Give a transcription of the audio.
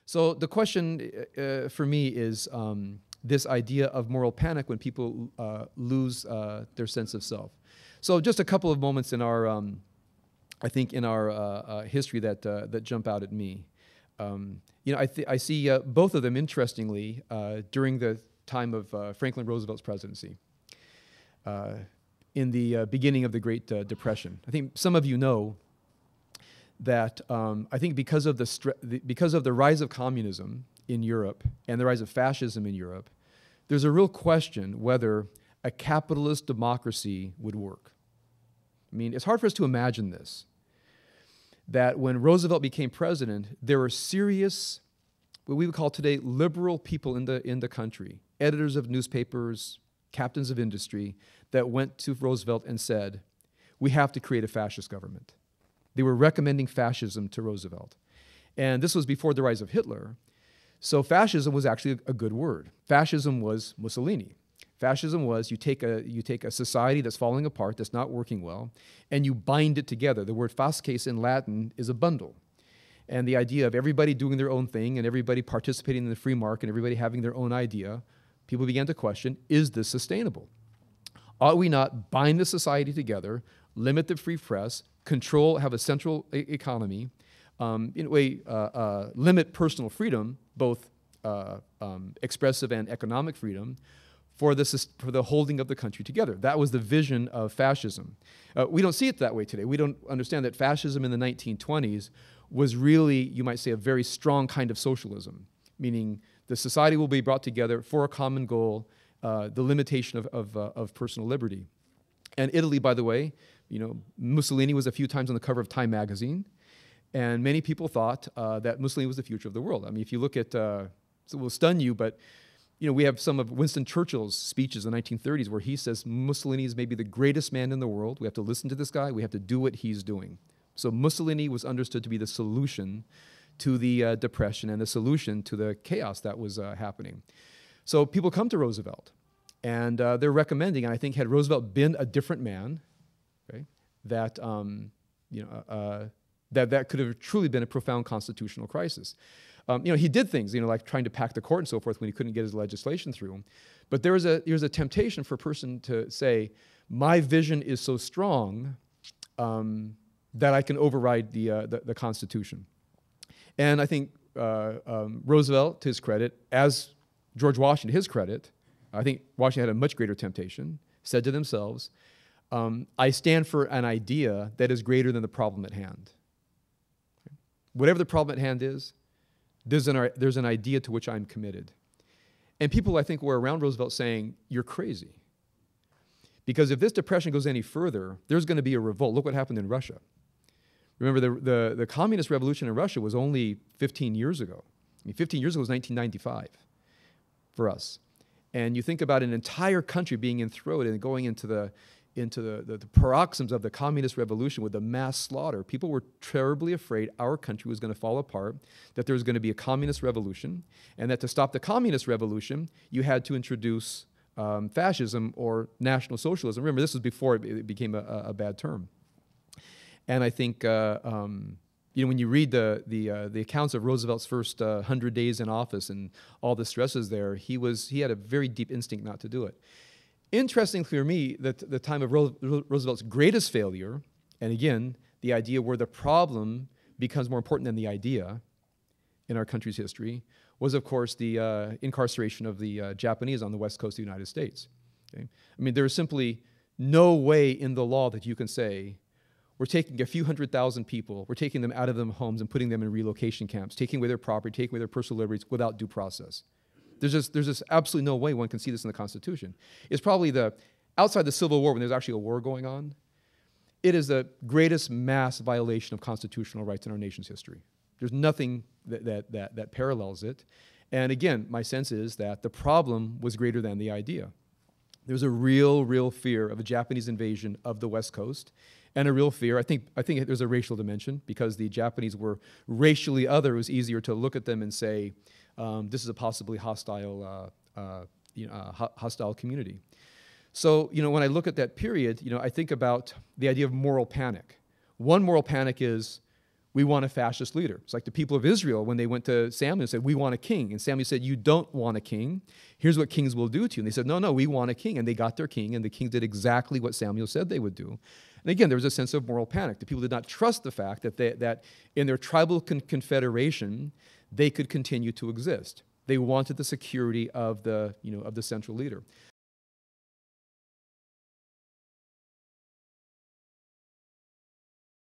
So the question for me is this idea of moral panic when people lose their sense of self. So just a couple of moments in our, I think, in our history that jump out at me. I see both of them, interestingly, during the time of Franklin Roosevelt's presidency, in the beginning of the Great Depression. I think some of you know that I think because of the rise of communism in Europe and the rise of fascism in Europe, there's a real question whether a capitalist democracy would work. I mean, it's hard for us to imagine this, that when Roosevelt became president, there were serious, what we would call today liberal people in the country, editors of newspapers, captains of industry, that went to Roosevelt and said, we have to create a fascist government. They were recommending fascism to Roosevelt. And this was before the rise of Hitler. So fascism was actually a good word. Fascism was Mussolini. Fascism was you take a society that's falling apart, that's not working well, and you bind it together. The word fasces in Latin is a bundle. And the idea of everybody doing their own thing and everybody participating in the free market and everybody having their own idea, people began to question, is this sustainable? Ought we not bind the society together, limit the free press, have a central economy, in a way limit personal freedom, both expressive and economic freedom, for the holding of the country together? That was the vision of fascism. We don't see it that way today. We don't understand that fascism in the 1920s was really, you might say, a very strong kind of socialism, meaning the society will be brought together for a common goal, the limitation of personal liberty. And Italy, by the way, Mussolini was a few times on the cover of Time magazine, and many people thought that Mussolini was the future of the world. I mean, if you look at, it will stun you, but we have some of Winston Churchill's speeches in the 1930s where he says Mussolini is maybe the greatest man in the world. We have to listen to this guy. We have to do what he's doing. So Mussolini was understood to be the solution to the depression and the solution to the chaos that was happening. So people come to Roosevelt, and they're recommending, and I think had Roosevelt been a different man, okay, that that could have truly been a profound constitutional crisis. He did things, like trying to pack the court and so forth when he couldn't get his legislation through. But there's a temptation for a person to say, my vision is so strong that I can override the Constitution. And I think Roosevelt, to his credit, as George Washington, to his credit, I think Washington had a much greater temptation, said to themselves, I stand for an idea that is greater than the problem at hand. Okay? Whatever the problem at hand is, there's an idea to which I'm committed. And people, I think, were around Roosevelt saying, you're crazy. Because if this depression goes any further, there's going to be a revolt. Look what happened in Russia. Remember, the communist revolution in Russia was only 15 years ago. I mean, 15 years ago was 1995 for us. And you think about an entire country being enthralled and going into the paroxysms of the communist revolution with the mass slaughter. People were terribly afraid our country was going to fall apart, that there was going to be a communist revolution, and that to stop the communist revolution, you had to introduce fascism or National Socialism. Remember, this was before it became a bad term. And I think when you read the accounts of Roosevelt's first 100 days in office and all the stresses there, he had a very deep instinct not to do it. Interesting for me that the time of Roosevelt's greatest failure, and again, the idea where the problem becomes more important than the idea in our country's history, was of course the incarceration of the Japanese on the west coast of the United States. Okay? I mean, there is simply no way in the law that you can say, we're taking a few 100,000 people, we're taking them out of their homes and putting them in relocation camps, taking away their property, taking away their personal liberties without due process. There's just absolutely no way one can see this in the Constitution. It's probably outside the Civil War, when there's actually a war going on, it is the greatest mass violation of constitutional rights in our nation's history. There's nothing that parallels it. And again, my sense is that the problem was greater than the idea. There's a real fear of a Japanese invasion of the West Coast, and a real fear. I think there's a racial dimension, because the Japanese were racially other. It was easier to look at them and say, this is a possibly hostile community. So, when I look at that period, I think about the idea of moral panic. One moral panic is, we want a fascist leader. It's like the people of Israel when they went to Samuel and said, we want a king. And Samuel said, you don't want a king. Here's what kings will do to you. And they said, no, no, we want a king. And they got their king, and the king did exactly what Samuel said they would do. And again, there was a sense of moral panic. The people did not trust the fact that, that in their tribal confederation, they could continue to exist. They wanted the security of the, of the central leader.